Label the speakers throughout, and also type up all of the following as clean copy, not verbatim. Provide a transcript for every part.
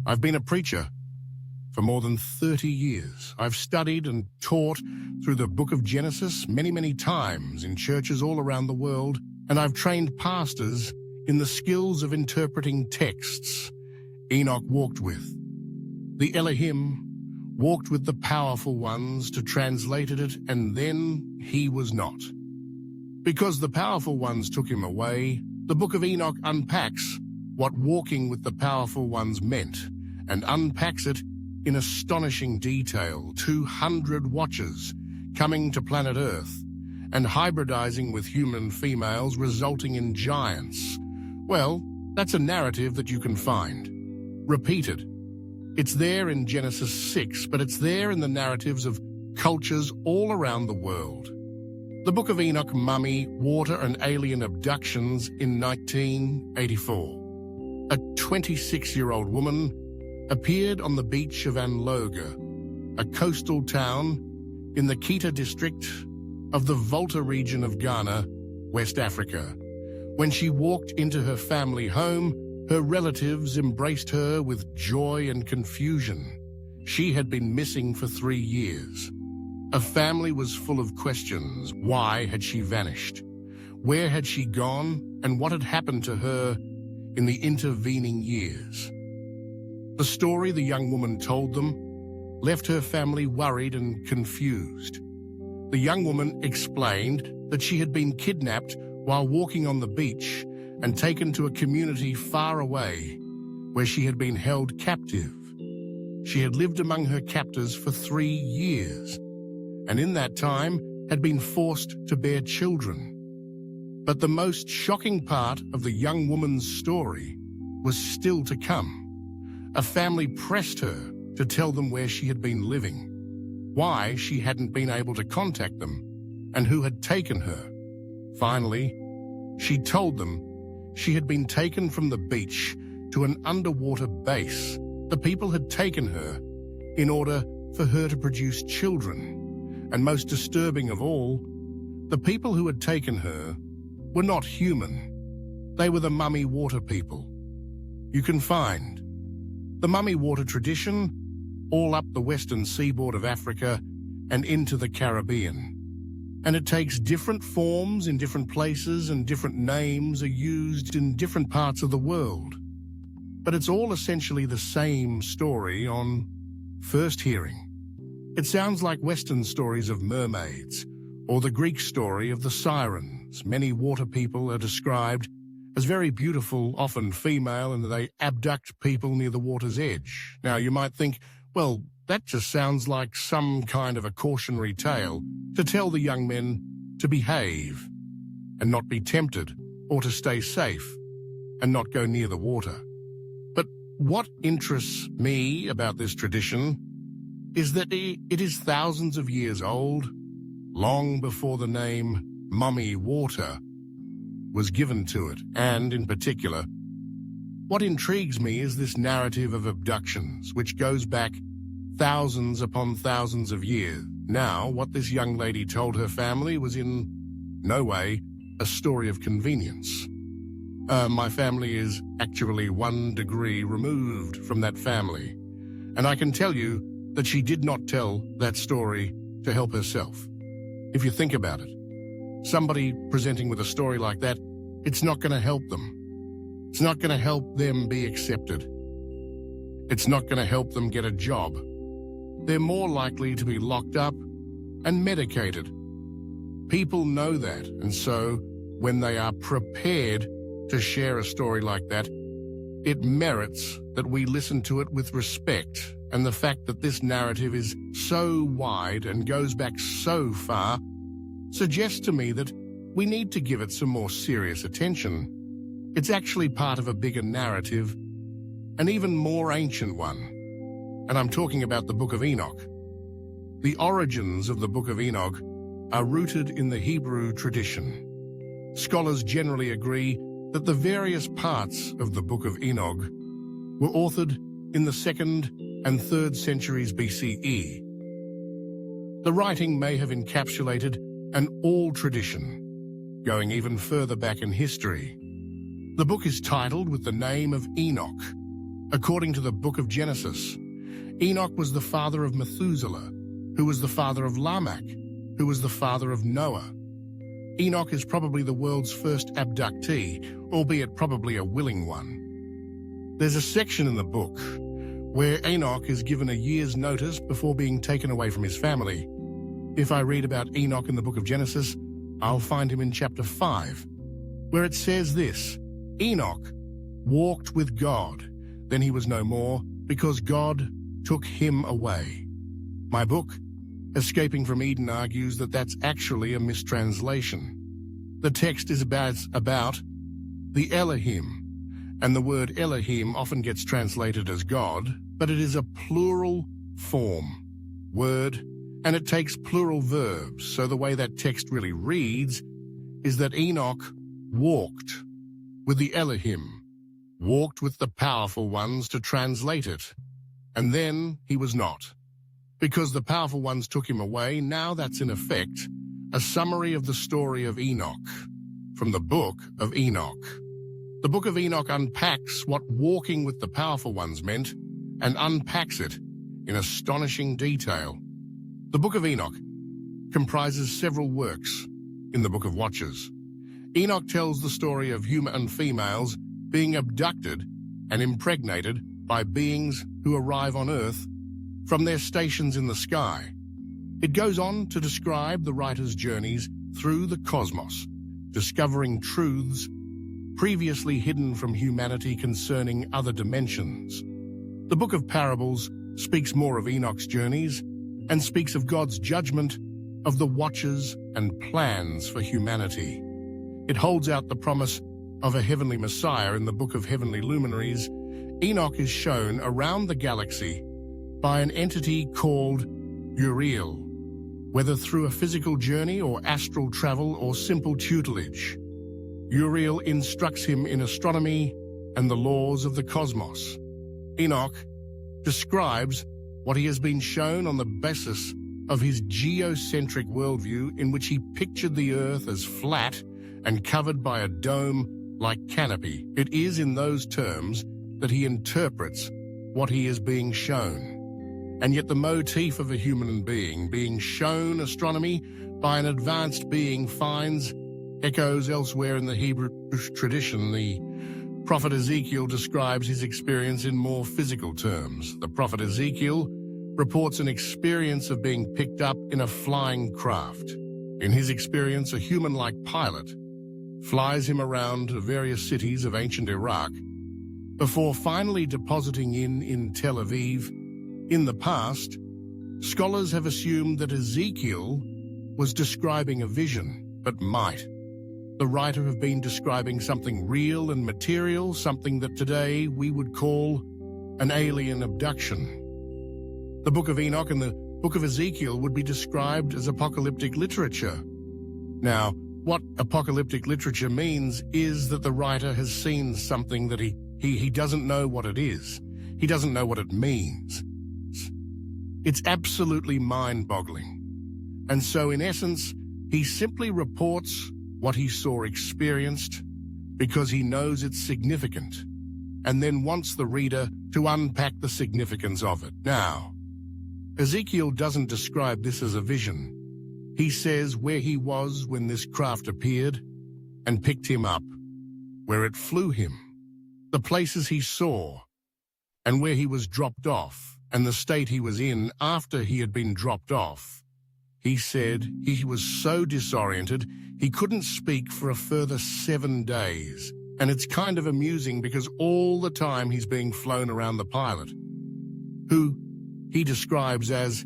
Speaker 1: I've been a preacher for more than 30 years. I've studied and taught through the book of Genesis many times in churches all around the world, and I've trained pastors in the skills of interpreting texts. Enoch walked with. The Elohim walked with the powerful ones to translate it, and then he was not. Because the powerful ones took him away, the book of Enoch unpacks what walking with the powerful ones meant, and unpacks it in astonishing detail. 200 watchers coming to planet Earth and hybridizing with human females, resulting in giants. Well, that's a narrative that you can find repeated. It's there in Genesis 6, but it's there in the narratives of cultures all around the world. The Book of Enoch, mummy, water and alien abductions in 1984. A 26-year-old woman appeared on the beach of Anloga, a coastal town in the Kita district of the Volta region of Ghana, West Africa. When she walked into her family home, her relatives embraced her with joy and confusion. She had been missing for 3 years. A family was full of questions. Why had she vanished? Where had she gone? And what had happened to her in the intervening years? The story the young woman told them left her family worried and confused. The young woman explained that she had been kidnapped while walking on the beach and taken to a community far away where she had been held captive. She had lived among her captors for 3 years, and in that time had been forced to bear children. But the most shocking part of the young woman's story was still to come. A family pressed her to tell them where she had been living, why she hadn't been able to contact them, and who had taken her. Finally, she told them she had been taken from the beach to an underwater base. The people had taken her in order for her to produce children. And most disturbing of all, the people who had taken her were not human. They were the mummy water people. You can find the mummy water tradition all up the western seaboard of Africa and into the Caribbean. And it takes different forms in different places, and different names are used in different parts of the world. But it's all essentially the same story on first hearing. It sounds like Western stories of mermaids, or the Greek story of the sirens. Many water people are described as very beautiful, often female, and they abduct people near the water's edge. Now, you might think, well, that just sounds like some kind of a cautionary tale to tell the young men to behave and not be tempted, or to stay safe and not go near the water. But what interests me about this tradition is that it is thousands of years old, long before the name mummy water was given to it. And in particular, what intrigues me is this narrative of abductions, which goes back thousands upon thousands of years. Now, what this young lady told her family was in no way a story of convenience. My family is actually 1 degree removed from that family, and I can tell you that she did not tell that story to help herself. If you think about it, somebody presenting with a story like that, it's not going to help them. It's not going to help them be accepted. It's not going to help them get a job. They're more likely to be locked up and medicated. People know that, and so when they are prepared to share a story like that, it merits that we listen to it with respect. And the fact that this narrative is so wide and goes back so far suggests to me that we need to give it some more serious attention. It's actually part of a bigger narrative, an even more ancient one. And I'm talking about the Book of Enoch. The origins of the Book of Enoch are rooted in the Hebrew tradition. Scholars generally agree that the various parts of the Book of Enoch were authored in the 2nd and 3rd centuries BCE. The writing may have encapsulated an oral tradition, going even further back in history. The book is titled with the name of Enoch, According to the book of Genesis, Enoch was the father of Methuselah, who was the father of Lamech, who was the father of Noah. Enoch is probably the world's first abductee, albeit probably a willing one. There's a section in the book where Enoch is given a year's notice before being taken away from his family. If I read about Enoch in the book of Genesis, I'll find him in chapter 5, where it says this: Enoch walked with God, then he was no more, because God took him away. My book, Escaping from Eden, argues that that's actually a mistranslation. The text is about the Elohim, and the word Elohim often gets translated as God, but it is a plural form, word, and it takes plural verbs, so the way that text really reads is that Enoch walked with the Elohim, walked with the powerful ones to translate it, and then he was not. Because the powerful ones took him away, now that's in effect a summary of the story of Enoch from the book of Enoch. The book of Enoch unpacks what walking with the powerful ones meant and unpacks it in astonishing detail. The book of Enoch comprises several works in the book of Watchers. Enoch tells the story of human and females being abducted and impregnated by beings who arrive on Earth from their stations in the sky. It goes on to describe the writer's journeys through the cosmos, discovering truths previously hidden from humanity concerning other dimensions. The book of Parables speaks more of Enoch's journeys and speaks of God's judgment of the watchers and plans for humanity. It holds out the promise of a heavenly Messiah in the book of Heavenly Luminaries. Enoch is shown around the galaxy by an entity called Uriel, whether through a physical journey or astral travel or simple tutelage. Uriel instructs him in astronomy and the laws of the cosmos. Enoch describes what he has been shown on the basis of his geocentric worldview, in which he pictured the Earth as flat and covered by a dome-like canopy. It is in those terms that he interprets what he is being shown. And yet the motif of a human being shown astronomy by an advanced being finds echoes elsewhere in the Hebrew tradition. The prophet Ezekiel describes his experience in more physical terms. The prophet Ezekiel reports an experience of being picked up in a flying craft. In his experience, a human-like pilot flies him around various cities of ancient Iraq before finally depositing in Tel Aviv. In the past, scholars have assumed that Ezekiel was describing a vision, but might the writer have been describing something real and material, something that today we would call an alien abduction. The book of Enoch and the book of Ezekiel would be described as apocalyptic literature. Now, what apocalyptic literature means is that the writer has seen something that he doesn't know what it is. He doesn't know what it means. It's absolutely mind-boggling. And so, in essence, he simply reports what he saw experienced because he knows it's significant, and then wants the reader to unpack the significance of it. Now, Ezekiel doesn't describe this as a vision. He says where he was when this craft appeared and picked him up, where it flew him, the places he saw, and where he was dropped off, and the state he was in after he had been dropped off. He said he was so disoriented he couldn't speak for a further 7 days. And it's kind of amusing because all the time he's being flown around the pilot, who he describes as,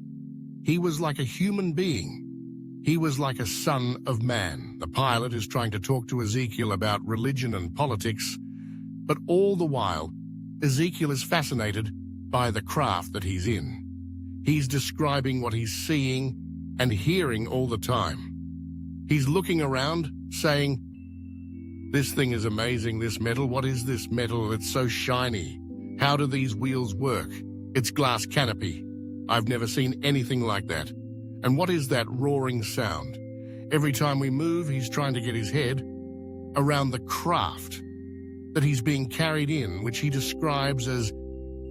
Speaker 1: he was like a human being. He was like a son of man. The pilot is trying to talk to Ezekiel about religion and politics, but all the while, Ezekiel is fascinated by the craft that he's in. He's describing what he's seeing and hearing all the time. He's looking around, saying, "This thing is amazing, this metal. What is this metal? It's so shiny. How do these wheels work? It's glass canopy. I've never seen anything like that. And what is that roaring sound?" Every time we move, he's trying to get his head around the craft that he's being carried in, which he describes as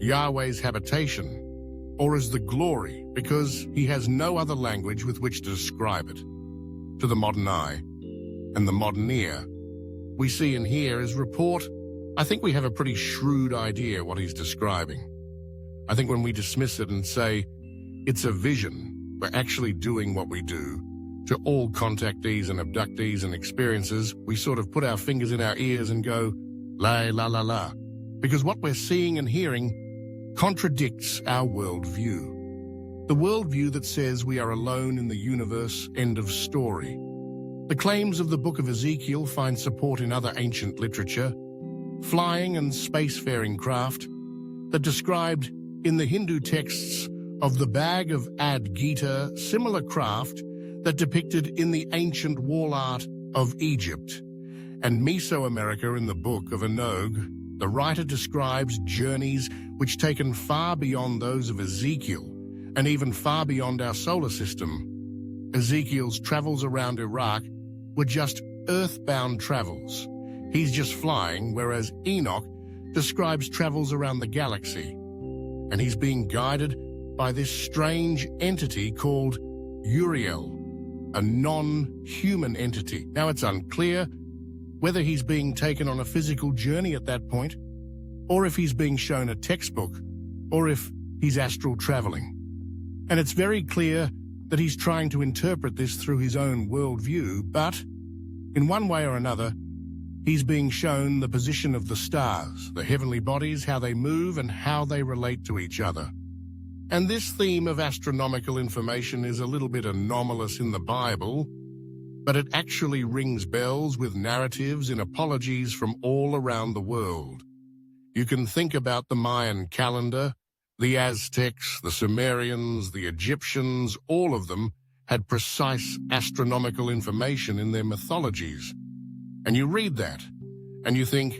Speaker 1: Yahweh's habitation, or as the glory, because he has no other language with which to describe it. To the modern eye and the modern ear, we see and hear his report. I think we have a pretty shrewd idea what he's describing. I think when we dismiss it and say, it's a vision, we're actually doing what we do to all contactees and abductees and experiences. We sort of put our fingers in our ears and go, la la la la, because what we're seeing and hearing contradicts our worldview. The worldview that says we are alone in the universe, end of story. The claims of the book of Ezekiel find support in other ancient literature, flying and spacefaring craft that described in the Hindu texts of the Bag of Ad Gita, similar craft that depicted in the ancient wall art of Egypt. And Mesoamerica in the book of Enoch, the writer describes journeys which taken far beyond those of Ezekiel and even far beyond our solar system. Ezekiel's travels around Iraq were just earthbound travels. He's just flying, whereas Enoch describes travels around the galaxy. And he's being guided by this strange entity called Uriel, a non-human entity. Now, it's unclear whether he's being taken on a physical journey at that point, or if he's being shown a textbook, or if he's astral traveling. And it's very clear that he's trying to interpret this through his own worldview, but in one way or another, he's being shown the position of the stars, the heavenly bodies, how they move and how they relate to each other. And this theme of astronomical information is a little bit anomalous in the Bible, but it actually rings bells with narratives in apologies from all around the world. You can think about the Mayan calendar, the Aztecs, the Sumerians, the Egyptians, all of them had precise astronomical information in their mythologies. And you read that, and you think,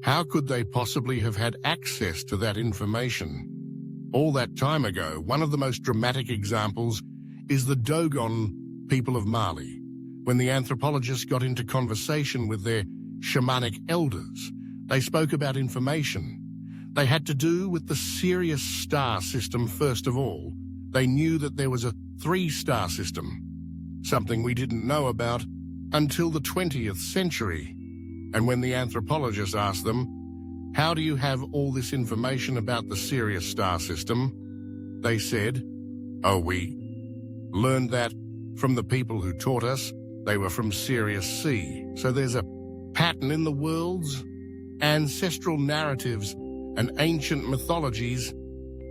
Speaker 1: how could they possibly have had access to that information? All that time ago, one of the most dramatic examples is the Dogon people of Mali. When the anthropologists got into conversation with their shamanic elders, they spoke about information. They had to do with the Sirius star system first of all. They knew that there was a 3-star system, something we didn't know about until the 20th century. And when the anthropologists asked them, how do you have all this information about the Sirius star system? They said, oh, we learned that from the people who taught us. They were from Sirius C. So there's a pattern in the world's ancestral narratives and ancient mythologies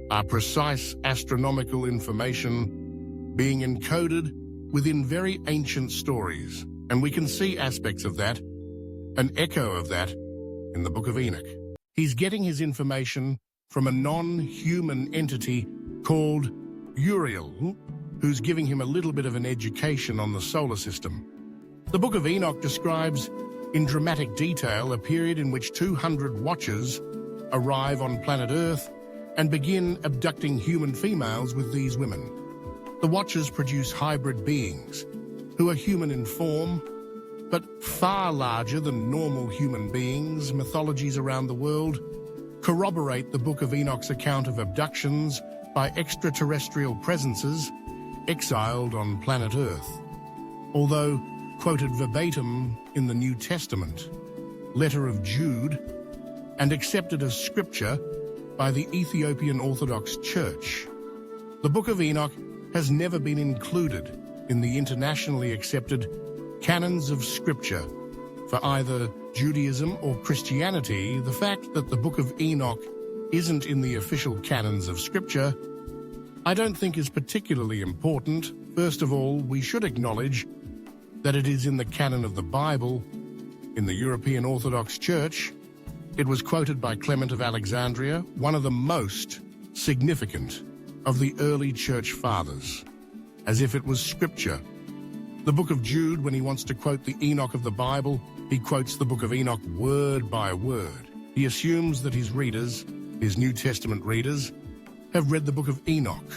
Speaker 1: are precise astronomical information being encoded within very ancient stories. And we can see aspects of that, an echo of that, in the book of Enoch. He's getting his information from a non-human entity called Uriel, who's giving him a little bit of an education on the solar system. The book of Enoch describes in dramatic detail a period in which 200 watchers arrive on planet Earth and begin abducting human females with these women. The watchers produce hybrid beings who are human in form, but far larger than normal human beings. Mythologies around the world corroborate the book of Enoch's account of abductions by extraterrestrial presences exiled on planet Earth. Although quoted verbatim in the New Testament, letter of Jude, and accepted as scripture by the Ethiopian Orthodox Church, the book of Enoch has never been included in the internationally accepted canons of scripture for either Judaism or Christianity. The fact that the book of Enoch isn't in the official canons of scripture, I don't think is particularly important. First of all, we should acknowledge that it is in the canon of the Bible. In the European Orthodox Church, it was quoted by Clement of Alexandria, one of the most significant of the early church fathers, as if it was scripture. The book of Jude, when he wants to quote the Enoch of the Bible, he quotes the book of Enoch word by word. He assumes that his readers, his New Testament readers, have read the book of Enoch.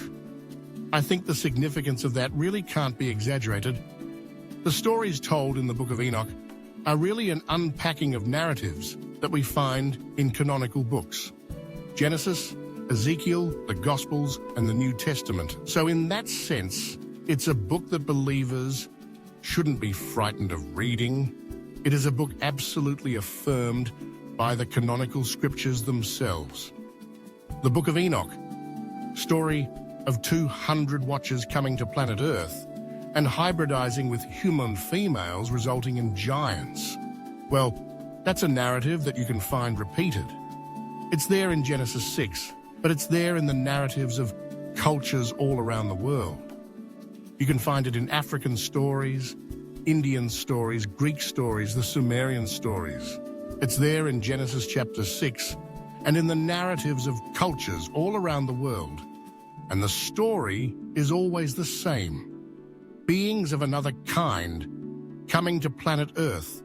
Speaker 1: I think the significance of that really can't be exaggerated. The stories told in the book of Enoch are really an unpacking of narratives that we find in canonical books. Genesis, Ezekiel, the Gospels, and the New Testament. So in that sense, it's a book that believers shouldn't be frightened of reading. It is a book absolutely affirmed by the canonical scriptures themselves. The Book of Enoch, story of 200 watchers coming to planet Earth and hybridizing with human females resulting in giants. Well, that's a narrative that you can find repeated. It's there in Genesis 6, but it's there in the narratives of cultures all around the world. You can find it in African stories, Indian stories, Greek stories, the Sumerian stories. It's there in Genesis chapter 6 and in the narratives of cultures all around the world. And the story is always the same. Beings of another kind coming to planet Earth,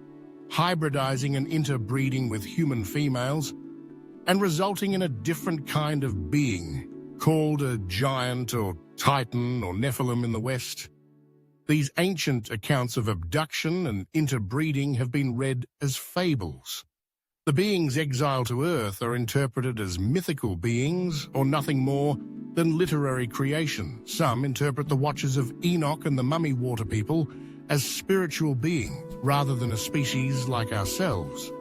Speaker 1: hybridizing and interbreeding with human females, and resulting in a different kind of being, called a giant or titan or Nephilim in the West. These ancient accounts of abduction and interbreeding have been read as fables. The beings exiled to Earth are interpreted as mythical beings or nothing more than literary creation. Some interpret the watchers of Enoch and the mummy water people as spiritual beings rather than a species like ourselves.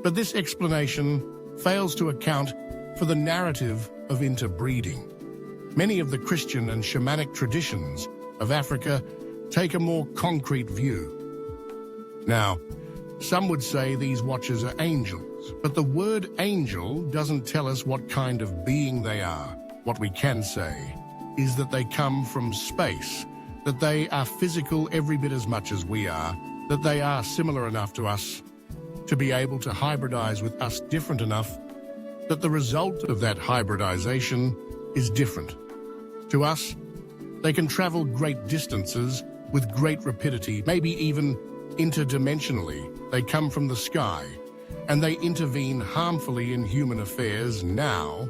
Speaker 1: But this explanation fails to account for the narrative of interbreeding. Many of the Christian and shamanic traditions of Africa take a more concrete view. Now, some would say these watchers are angels, but the word angel doesn't tell us what kind of being they are. What we can say is that they come from space, that they are physical every bit as much as we are, that they are similar enough to us to be able to hybridize with us different enough that the result of that hybridization is different. To us, they can travel great distances with great rapidity, maybe even interdimensionally. They come from the sky, and they intervene harmfully in human affairs now,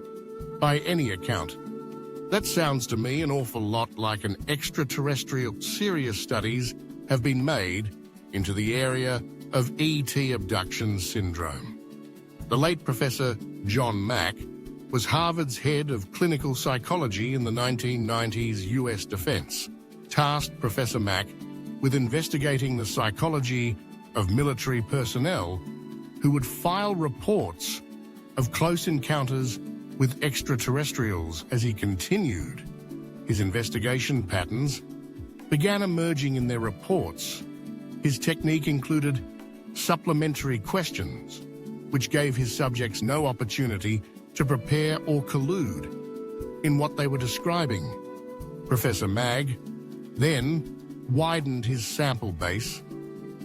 Speaker 1: by any account. That sounds to me an awful lot like an extraterrestrial. Serious studies have been made into the area of ET abduction syndrome. The late Professor John Mack was Harvard's head of clinical psychology in the 1990s U.S. defense, tasked Professor Mack with investigating the psychology of military personnel who would file reports of close encounters with extraterrestrials. As he continued, his investigation patterns began emerging in their reports. His technique included supplementary questions, which gave his subjects no opportunity to prepare or collude in what they were describing. Professor Mag then widened his sample base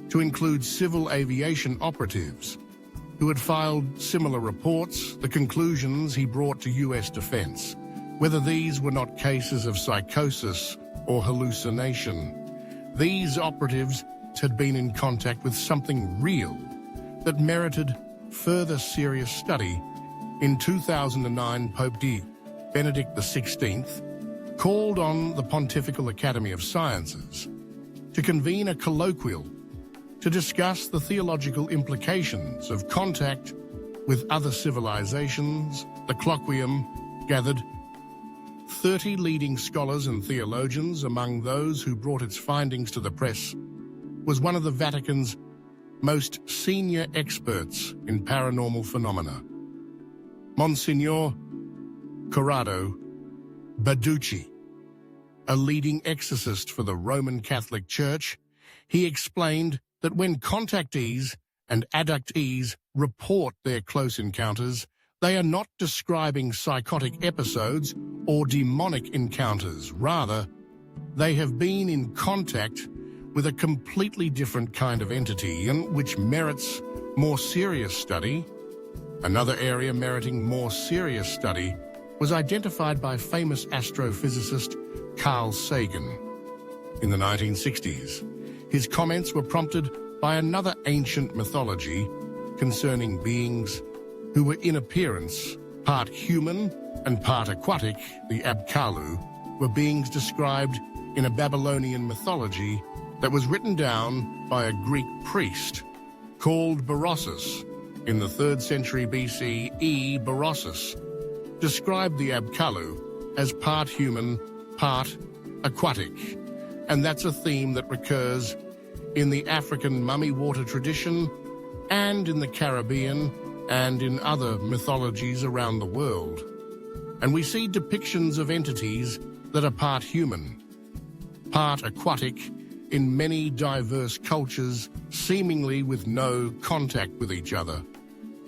Speaker 1: to include civil aviation operatives who had filed similar reports. The conclusions he brought to U.S. defense, whether these were not cases of psychosis or hallucination. These operatives had been in contact with something real that merited further serious study. In 2009, Pope Benedict XVI called on the Pontifical Academy of Sciences to convene a colloquial to discuss the theological implications of contact with other civilizations. The colloquium gathered 30 leading scholars and theologians. Among those who brought its findings to the press was one of the Vatican's most senior experts in paranormal phenomena, Monsignor Corrado Baducci, a leading exorcist for the Roman Catholic Church. He explained that when contactees and abductees report their close encounters, they are not describing psychotic episodes or demonic encounters. Rather, they have been in contact with a completely different kind of entity, and which merits more serious study. Another area meriting more serious study was identified by famous astrophysicist Carl Sagan in the 1960s. His comments were prompted by another ancient mythology concerning beings who were in appearance part human and part aquatic. The Abkalu were beings described in a Babylonian mythology that was written down by a Greek priest called Berossus in the 3rd century BCE. Berossus described the Abkalu as part human, part aquatic, and that's a theme that recurs in the African mummy water tradition and in the Caribbean and in other mythologies around the world. And we see depictions of entities that are part human, part aquatic in many diverse cultures, seemingly with no contact with each other.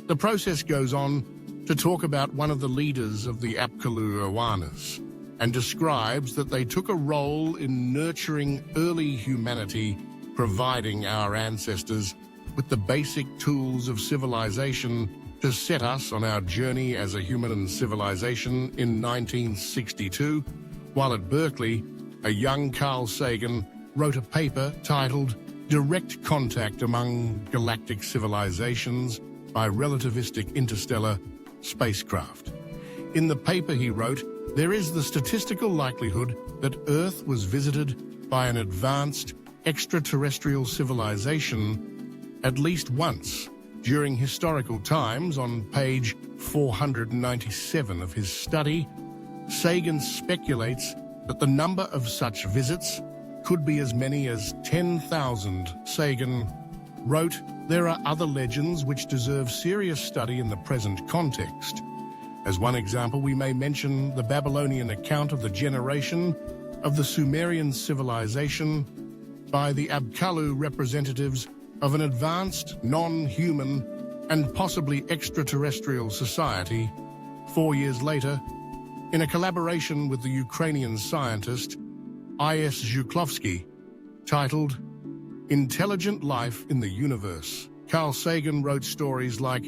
Speaker 1: The process goes on to talk about one of the leaders of the Abkalu Awanas and describes that they took a role in nurturing early humanity, providing our ancestors with the basic tools of civilization to set us on our journey as a human civilization in 1962, while at Berkeley, a young Carl Sagan wrote a paper titled Direct Contact Among Galactic Civilizations by Relativistic Interstellar Spacecraft. In the paper he wrote, there is the statistical likelihood that Earth was visited by an advanced extraterrestrial civilization at least once during historical times. On page 497 of his study, Sagan speculates that the number of such visits could be as many as 10,000. Sagan wrote, there are other legends which deserve serious study in the present context. As one example, we may mention the Babylonian account of the generation of the Sumerian civilization by the Abkalu representatives of an advanced, non-human, and possibly extraterrestrial society 4 years later, in a collaboration with the Ukrainian scientist I.S. Zhuklovsky, titled Intelligent Life in the Universe. Carl Sagan wrote stories like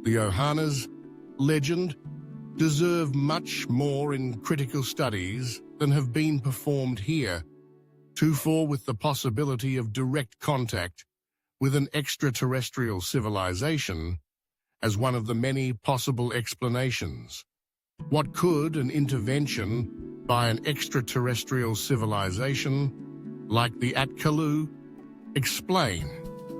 Speaker 1: the Ohanas legend deserve much more in critical studies than have been performed here, too, with the possibility of direct contact with an extraterrestrial civilization as one of the many possible explanations. What could an intervention by an extraterrestrial civilization like the Abkalu explain?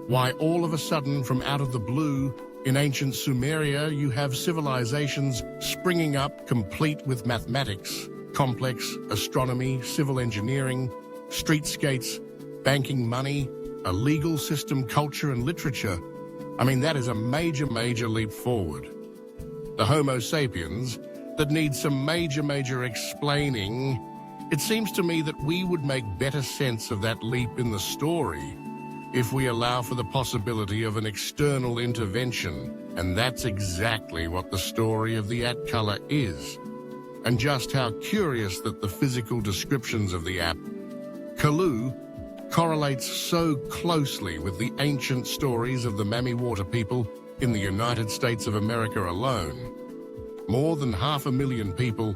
Speaker 1: Why all of a sudden, from out of the blue, in ancient Sumeria, you have civilizations springing up complete with mathematics, complex astronomy, civil engineering, streetscapes, banking, money, a legal system, culture, and literature. I mean, that is a major leap forward. The Homo sapiens that needs some major explaining. It seems to me that we would make better sense of that leap in the story if we allow for the possibility of an external intervention. And that's exactly what the story of the Abkalu is. And just how curious that the physical descriptions of the Abkalu correlates so closely with the ancient stories of the Mami Water people in the United States of America alone. More than 500,000 people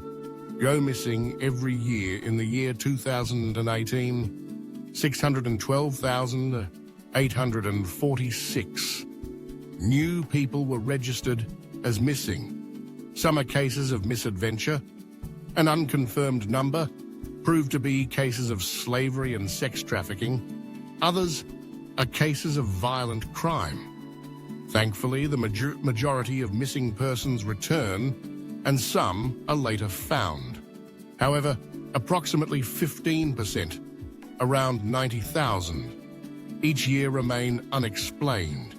Speaker 1: go missing every year. In the year 2018, 612,846 new people were registered as missing. Some are cases of misadventure. An unconfirmed number proved to be cases of slavery and sex trafficking. Others are cases of violent crime. Thankfully, the majority of missing persons return, and some are later found. However, approximately 15%, around 90,000, each year remain unexplained.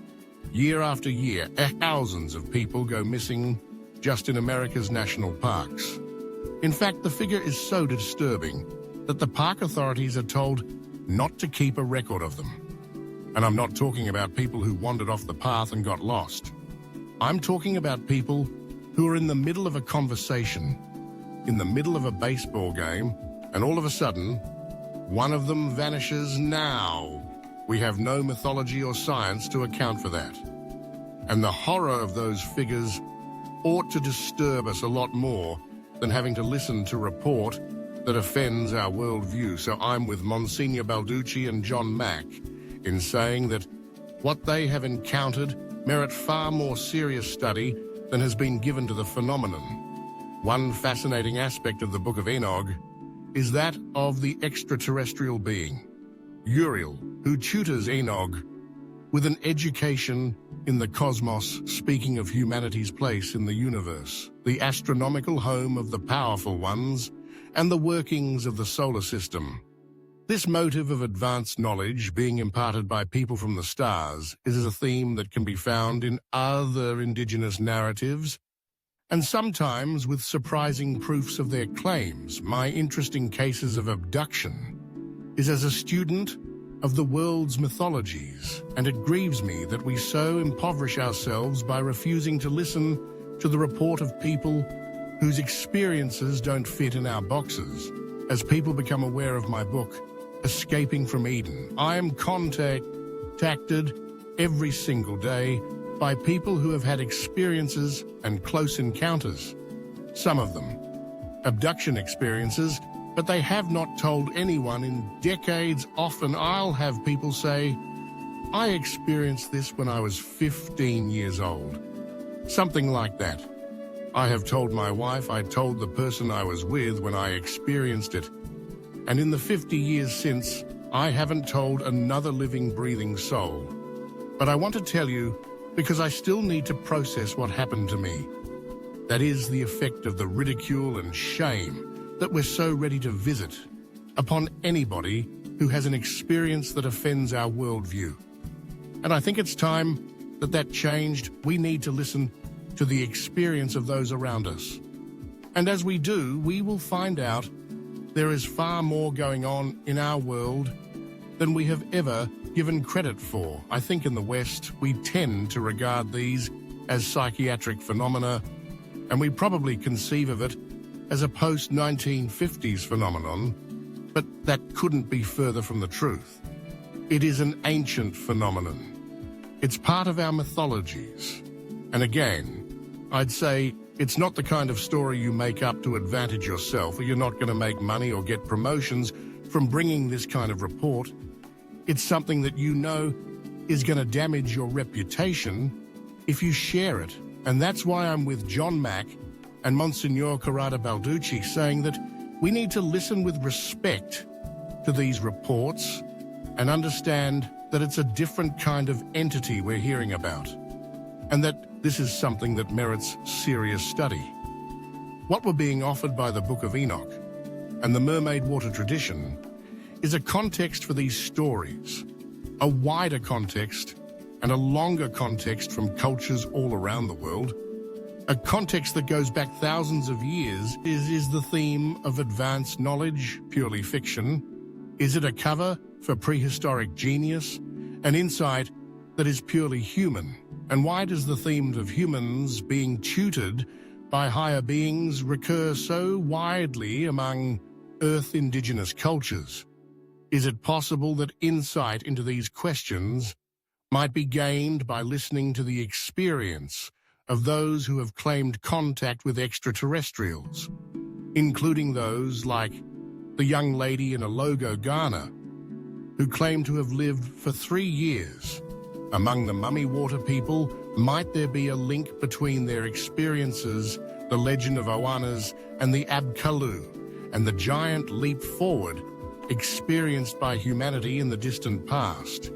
Speaker 1: Year after year, thousands of people go missing just in America's national parks. In fact, the figure is so disturbing that the park authorities are told not to keep a record of them. And I'm not talking about people who wandered off the path and got lost. I'm talking about people who are in the middle of a conversation, in the middle of a baseball game, and all of a sudden, one of them vanishes. Now, we have no mythology or science to account for that. And the horror of those figures ought to disturb us a lot more than having to listen to report that offends our worldview. So I'm with Monsignor Balducci and John Mack in saying that what they have encountered merit far more serious study than has been given to the phenomenon. One fascinating aspect of the Book of Enoch is that of the extraterrestrial being, Uriel, who tutors Enoch with an education in the cosmos, speaking of humanity's place in the universe, the astronomical home of the powerful ones, and the workings of the solar system. This motive of advanced knowledge being imparted by people from the stars is a theme that can be found in other indigenous narratives, and sometimes with surprising proofs of their claims. My interest in cases of abduction is as a student of the world's mythologies, and it grieves me that we so impoverish ourselves by refusing to listen to the report of people whose experiences don't fit in our boxes. As people become aware of my book, Escaping from Eden, I am contacted every single day by people who have had experiences and close encounters. Some of them abduction experiences, but they have not told anyone in decades. Often I'll have people say, I experienced this when I was 15 years old. Something like that. I have told my wife I told the person I was with when I experienced it. And in the 50 years since, I haven't told another living, breathing soul. But I want to tell you because I still need to process what happened to me. That is the effect of the ridicule and shame that we're so ready to visit upon anybody who has an experience that offends our worldview. And I think it's time that changed. We need to listen to the experience of those around us. And as we do, we will find out there is far more going on in our world than we have ever given credit for. I think in the West, we tend to regard these as psychiatric phenomena, and we probably conceive of it as a post-1950s phenomenon, but that couldn't be further from the truth. It is an ancient phenomenon. It's part of our mythologies. And again, I'd say it's not the kind of story you make up to advantage yourself, or you're not going to make money or get promotions from bringing this kind of report. It's something that you know is going to damage your reputation if you share it. And that's why I'm with John Mack and Monsignor Corrado Balducci saying that we need to listen with respect to these reports and understand that it's a different kind of entity we're hearing about, and that this is something that merits serious study. What we're being offered by the Book of Enoch and the mermaid water tradition is a context for these stories, a wider context and a longer context from cultures all around the world. A context that goes back thousands of years is the theme of advanced knowledge, purely fiction. Is it a cover for prehistoric genius, an insight that is purely human? And why does the theme of humans being tutored by higher beings recur so widely among Earth indigenous cultures? Is it possible that insight into these questions might be gained by listening to the experience of those who have claimed contact with extraterrestrials, including those like the young lady in Alogo, Ghana, who claimed to have lived for 3 years among the mummy water people? Might there be a link between their experiences, the legend of Oannes and the Abkalu, and the giant leap forward experienced by humanity in the distant past?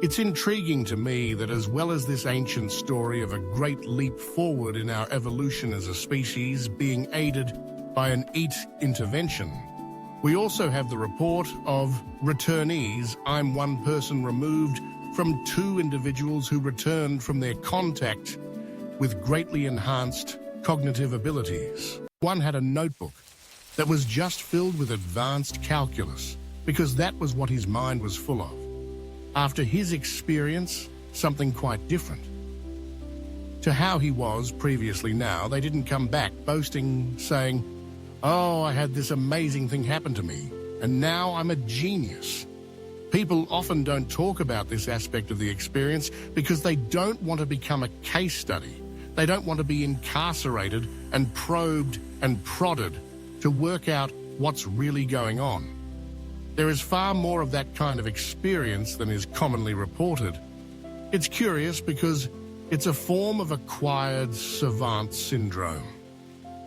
Speaker 1: It's intriguing to me that as well as this ancient story of a great leap forward in our evolution as a species being aided by an EAT intervention, we also have the report of returnees. I'm one person removed from 2 individuals who returned from their contact with greatly enhanced cognitive abilities. One had a notebook that was just filled with advanced calculus because that was what his mind was full of. After his experience, something quite different to how he was previously. Now, they didn't come back boasting, saying, oh, I had this amazing thing happen to me, and now I'm a genius. People often don't talk about this aspect of the experience because they don't want to become a case study. They don't want to be incarcerated and probed and prodded to work out what's really going on. There is far more of that kind of experience than is commonly reported. It's curious because it's a form of acquired savant syndrome.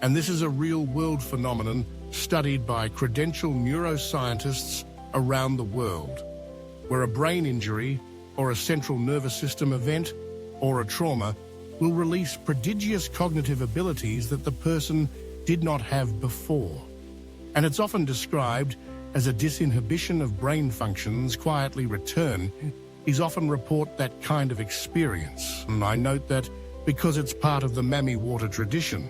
Speaker 1: And this is a real-world phenomenon studied by credentialed neuroscientists around the world, where a brain injury or a central nervous system event or a trauma will release prodigious cognitive abilities that the person did not have before. And it's often described as a disinhibition of brain functions quietly return. Is often report that kind of experience. And I note that because it's part of the Mami water tradition.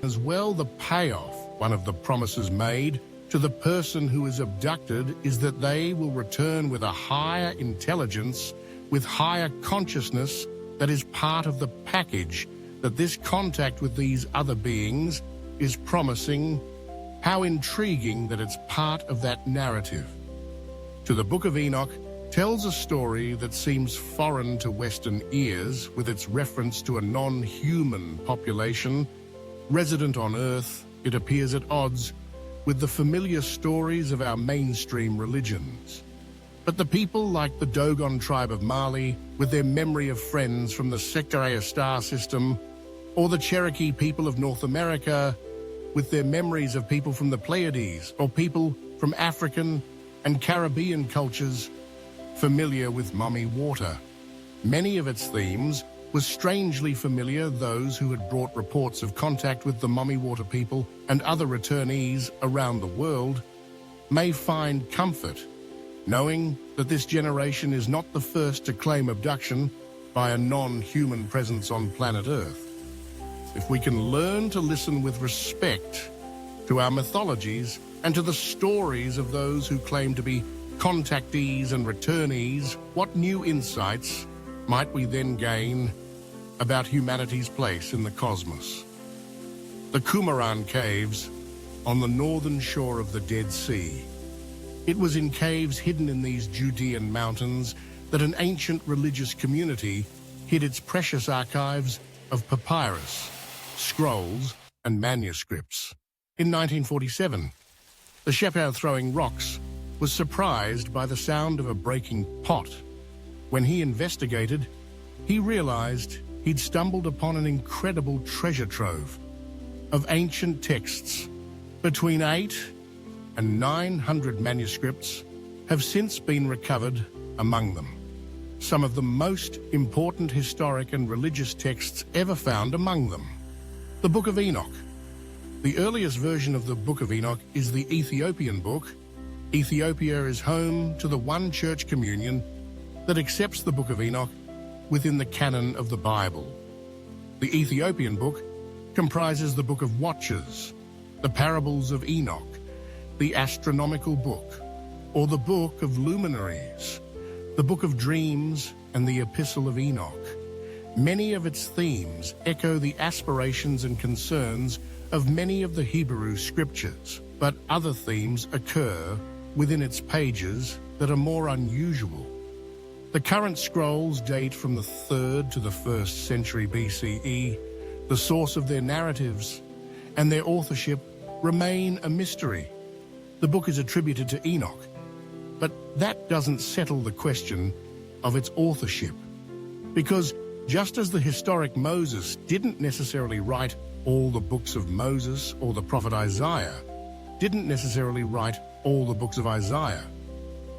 Speaker 1: As well, the payoff, one of the promises made to the person who is abducted, is that they will return with a higher intelligence, with higher consciousness that is part of the package, that this contact with these other beings is promising. How intriguing that it's part of that narrative. To the Book of Enoch tells a story that seems foreign to Western ears with its reference to a non-human population resident on Earth. It appears at odds with the familiar stories of our mainstream religions. But the people like the Dogon tribe of Mali, with their memory of friends from the Sector star system, or the Cherokee people of North America, with their memories of people from the Pleiades, or people from African and Caribbean cultures familiar with Mami water. Many of its themes were strangely familiar. Those who had brought reports of contact with the Mami water people and other returnees around the world may find comfort knowing that this generation is not the first to claim abduction by a non-human presence on planet Earth. If we can learn to listen with respect to our mythologies and to the stories of those who claim to be contactees and returnees, what new insights might we then gain about humanity's place in the cosmos? The Qumran Caves on the northern shore of the Dead Sea. It was in caves hidden in these Judean mountains that an ancient religious community hid its precious archives of papyrus, scrolls, and manuscripts. In 1947, the shepherd throwing rocks was surprised by the sound of a breaking pot. When he investigated, he realized he'd stumbled upon an incredible treasure trove of ancient texts. Between 8 and 900 manuscripts have since been recovered among them. Some of the most important historic and religious texts ever found among them. The Book of Enoch. The earliest version of the Book of Enoch is the Ethiopian book. Ethiopia is home to the one church communion that accepts the Book of Enoch within the canon of the Bible. The Ethiopian book comprises the Book of Watchers, the Parables of Enoch, the Astronomical Book, or the Book of Luminaries, the Book of Dreams, and the Epistle of Enoch. Many of its themes echo the aspirations and concerns of many of the Hebrew scriptures, but other themes occur within its pages that are more unusual. The current scrolls date from the 3rd to the 1st century BCE. The source of their narratives and their authorship remain a mystery. The book is attributed to Enoch, but that doesn't settle the question of its authorship, because just as the historic Moses didn't necessarily write all the books of Moses, or the prophet Isaiah didn't necessarily write all the books of Isaiah,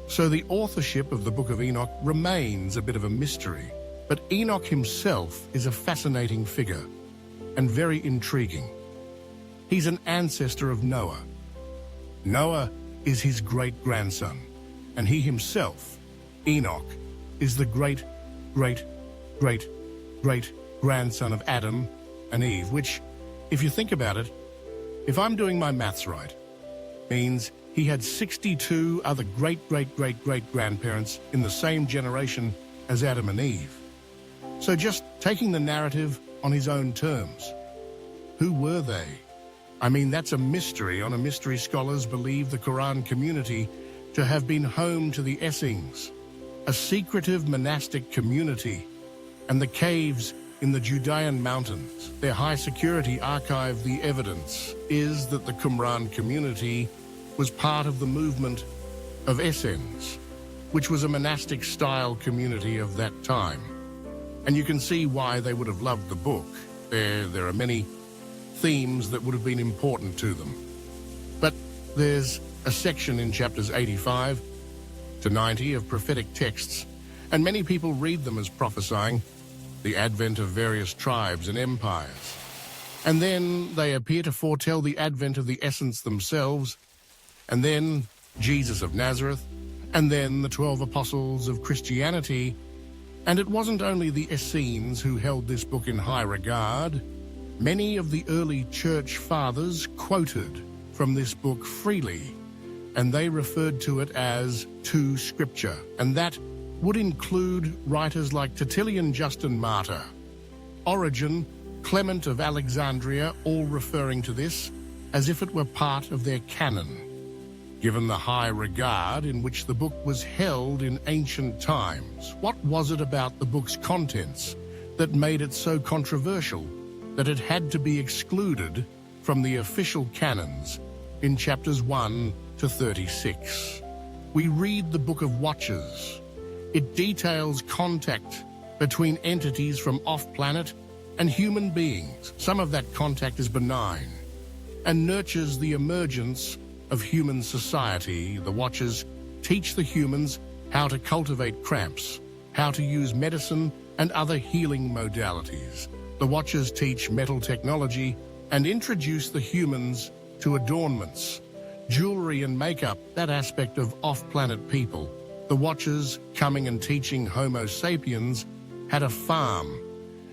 Speaker 1: so the authorship of the Book of Enoch remains a bit of a mystery. But Enoch himself is a fascinating figure and very intriguing. He's an ancestor of Noah. Noah is his great-grandson, and he himself, Enoch, is the great-grandson of Adam and Eve, which, if you think about it, if I'm doing my maths right, means he had 62 other great-grandparents in the same generation as Adam and Eve. So just taking the narrative on his own terms, who were they? I mean, that's a mystery on a mystery. Scholars believe the Quran community to have been home to the Essenes, a secretive monastic community, and the caves in the Judean mountains. Their high security archive. The evidence is that the Qumran community was part of the movement of Essenes, which was a monastic-style community of that time. And you can see why they would have loved the book. There are many themes that would have been important to them. But there's a section in chapters 85 to 90 of prophetic texts, and many people read them as prophesying the advent of various tribes and empires. And then they appear to foretell the advent of the essence themselves, and then Jesus of Nazareth, and then the 12 apostles of Christianity. And it wasn't only the Essenes who held this book in high regard. Many of the early church fathers quoted from this book freely, and they referred to it as to Scripture, and that would include writers like Tertullian, Justin Martyr, Origen, Clement of Alexandria, all referring to this as if it were part of their canon. Given the high regard in which the book was held in ancient times, what was it about the book's contents that made it so controversial that it had to be excluded from the official canons in chapters 1 to 36? We read the Book of Watchers. It details contact between entities from off-planet and human beings. Some of that contact is benign and nurtures the emergence of human society. The Watchers teach the humans how to cultivate cramps, how to use medicine and other healing modalities. The Watchers teach metal technology and introduce the humans to adornments, jewelry and makeup, that aspect of off-planet people. The Watchers, coming and teaching Homo sapiens, had a farm,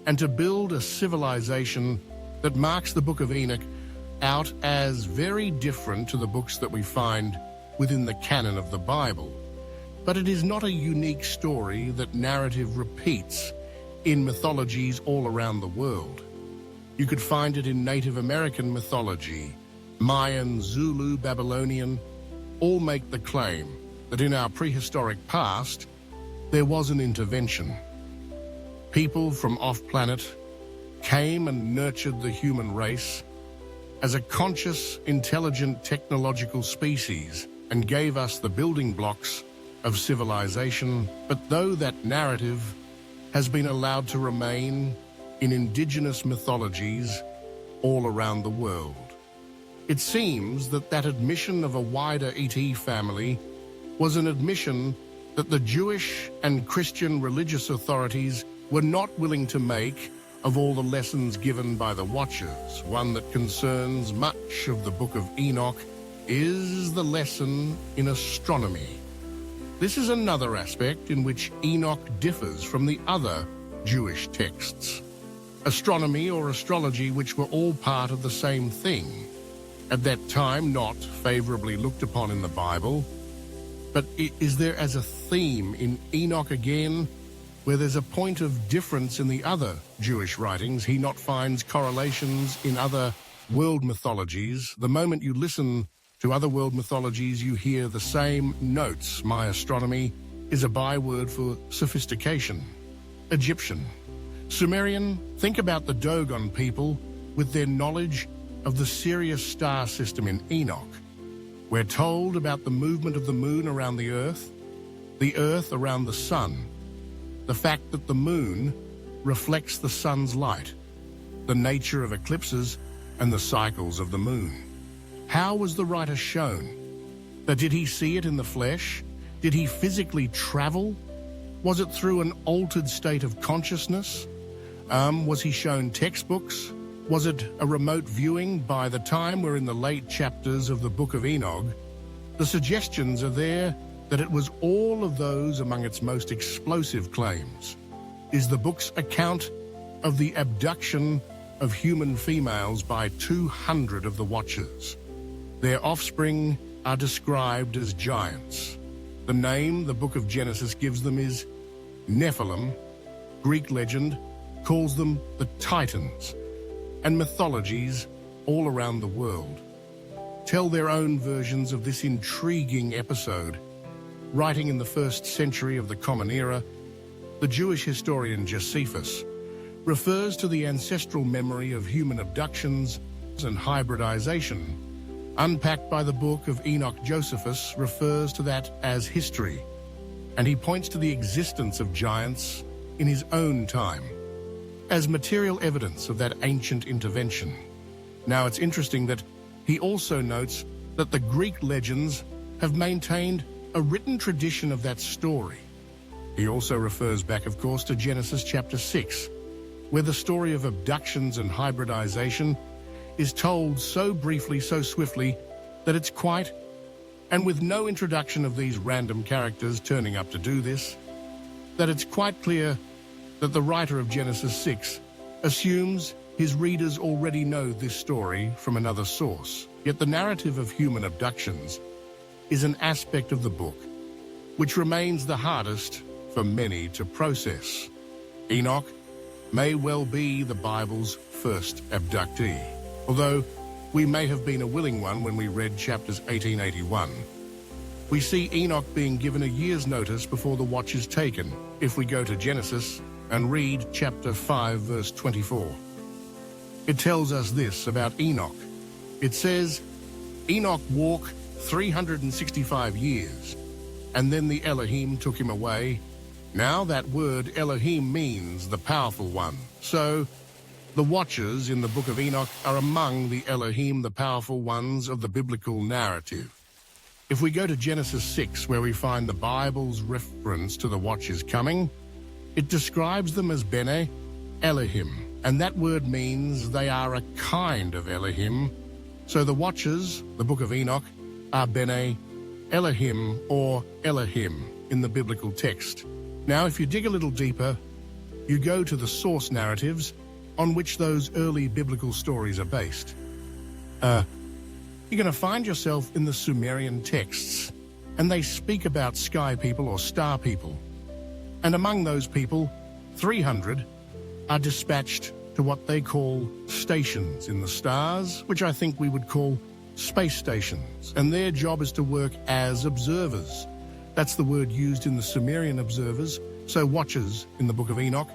Speaker 1: and to build a civilization that marks the Book of Enoch out as very different to the books that we find within the canon of the Bible. But it is not a unique story that narrative repeats in mythologies all around the world. You could find it in Native American mythology. Mayan, Zulu, Babylonian, all make the claim that in our prehistoric past, there was an intervention. People from off-planet came and nurtured the human race as a conscious, intelligent, technological species and gave us the building blocks of civilization. But though that narrative has been allowed to remain in indigenous mythologies all around the world, it seems that that admission of a wider ET family was an admission that the Jewish and Christian religious authorities were not willing to make of all the lessons given by the Watchers. One that concerns much of the Book of Enoch is the lesson in astronomy. This is another aspect in which Enoch differs from the other Jewish texts. Astronomy or astrology, which were all part of the same thing, at that time not favorably looked upon in the Bible. But is there as a theme in Enoch again, where there's a point of difference in the other Jewish writings? He not finds correlations in other world mythologies. The moment you listen to other world mythologies, you hear the same notes. My astronomy is a byword for sophistication. Egyptian, Sumerian, think about the Dogon people with their knowledge of the Sirius star system in Enoch. We're told about the movement of the moon around the Earth around the sun, the fact that the moon reflects the sun's light, the nature of eclipses and the cycles of the moon. How was the writer shown? That did he see it in the flesh? Did he physically travel? Was it through an altered state of consciousness? Was he shown textbooks? Was it a remote viewing? By the time we're in the late chapters of the Book of Enoch, the suggestions are there that it was all of those among its most explosive claims. Is the book's account of the abduction of human females by 200 of the Watchers. Their offspring are described as giants. The name the book of Genesis gives them is Nephilim. Greek legend calls them the Titans, and mythologies all around the world tell their own versions of this intriguing episode. Writing in the 1st century of the Common Era, the Jewish historian Josephus refers to the ancestral memory of human abductions and hybridization. Unpacked by the book of Enoch, Josephus refers to that as history, and he points to the existence of giants in his own time as material evidence of that ancient intervention. Now, it's interesting that he also notes that the Greek legends have maintained a written tradition of that story. He also refers back, of course, to Genesis chapter 6, where the story of abductions and hybridization is told so briefly, so swiftly, that it's quite, and with no introduction of these random characters turning up to do this, that it's quite clear that the writer of Genesis 6 assumes his readers already know this story from another source. Yet the narrative of human abductions is an aspect of the book which remains the hardest for many to process. Enoch may well be the Bible's first abductee, although we may have been a willing one when we read chapters 1881. We see Enoch being given a year's notice before the watch is taken if we go to Genesis and read chapter 5, verse 24. It tells us this about Enoch. It says, Enoch walked 365 years, and then the Elohim took him away. Now that word Elohim means the powerful one. So the watchers in the book of Enoch are among the Elohim, the powerful ones of the biblical narrative. If we go to Genesis 6, where we find the Bible's reference to the watchers coming, it describes them as Bene Elohim, and that word means they are a kind of Elohim. So the watchers, the book of Enoch, are Bene Elohim or Elohim in the biblical text. Now, if you dig a little deeper, you go to the source narratives on which those early biblical stories are based. You're going to find yourself in the Sumerian texts, and they speak about sky people or star people. And among those people, 300 are dispatched to what they call stations in the stars, which I think we would call space stations. And their job is to work as observers. That's the word used in the Sumerian observers. So watchers in the book of Enoch,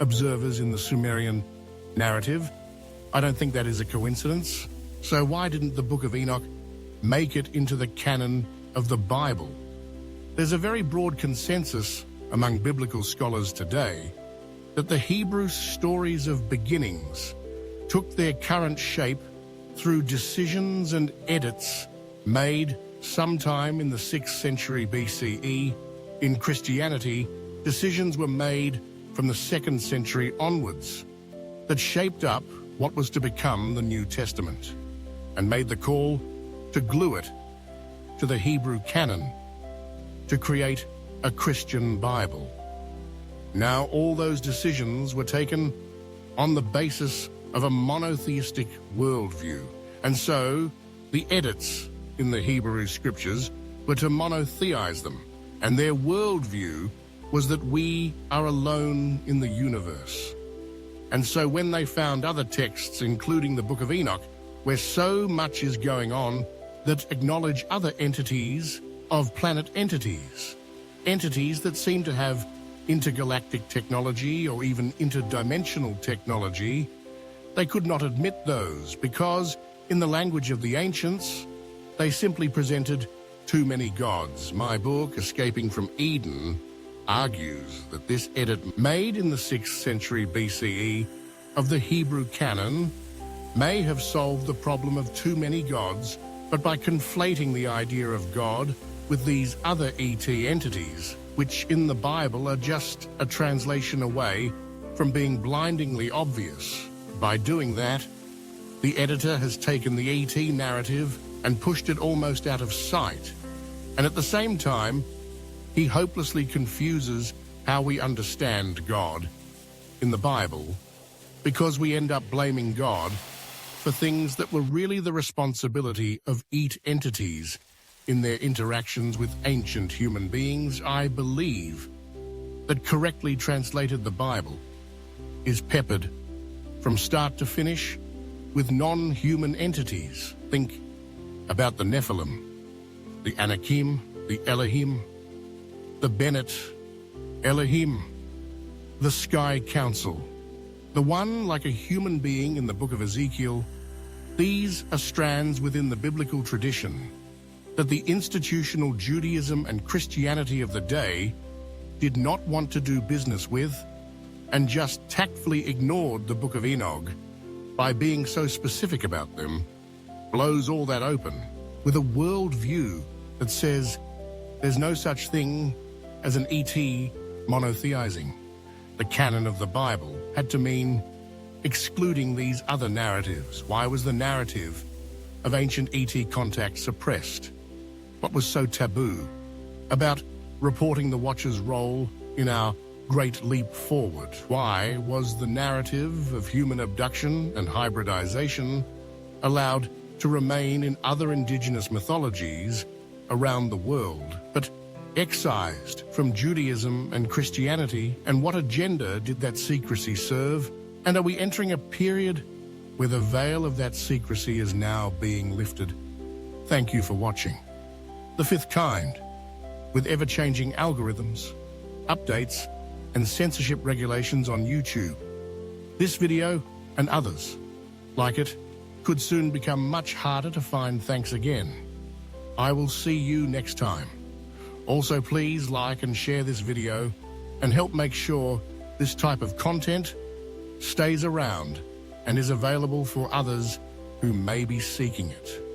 Speaker 1: observers in the Sumerian narrative. I don't think that is a coincidence. So why didn't the book of Enoch make it into the canon of the Bible? There's a very broad consensus among biblical scholars today that the Hebrew stories of beginnings took their current shape through decisions and edits made sometime in the 6th century BCE. In Christianity, decisions were made from the 2nd century onwards that shaped up what was to become the New Testament and made the call to glue it to the Hebrew canon to create a Christian Bible. Now, all those decisions were taken on the basis of a monotheistic worldview, and so the edits in the Hebrew scriptures were to monotheize them, and their worldview was that we are alone in the universe. And so when they found other texts, including the book of Enoch, where so much is going on that acknowledge other entities of planet entities that seem to have intergalactic technology or even interdimensional technology, they could not admit those because, in the language of the ancients, they simply presented too many gods. My book, Escaping from Eden, argues that this edit made in the 6th century BCE of the Hebrew canon may have solved the problem of too many gods, but by conflating the idea of God with these other ET entities, which in the Bible are just a translation away from being blindingly obvious. By doing that, the editor has taken the ET narrative and pushed it almost out of sight. And at the same time, he hopelessly confuses how we understand God in the Bible, because we end up blaming God for things that were really the responsibility of ET entities in their interactions with ancient human beings. I believe that correctly translated the Bible is peppered from start to finish with non-human entities. Think about the Nephilim, the Anakim, the Elohim, the Bennett Elohim, the Sky Council, the one like a human being in the book of Ezekiel. These are strands within the biblical tradition that the institutional Judaism and Christianity of the day did not want to do business with, and just tactfully ignored the book of Enoch by being so specific about them, blows all that open with a worldview that says there's no such thing as an ET monotheizing. The canon of the Bible had to mean excluding these other narratives. Why was the narrative of ancient ET contact suppressed? What was so taboo about reporting the Watcher's role in our great leap forward? Why was the narrative of human abduction and hybridization allowed to remain in other indigenous mythologies around the world, but excised from Judaism and Christianity? And what agenda did that secrecy serve? And are we entering a period where the veil of that secrecy is now being lifted? Thank you for watching The Fifth Kind, with ever-changing algorithms, updates, and censorship regulations on YouTube. This video, and others like it, could soon become much harder to find. Thanks again. I will see you next time. Also, please like and share this video and help make sure this type of content stays around and is available for others who may be seeking it.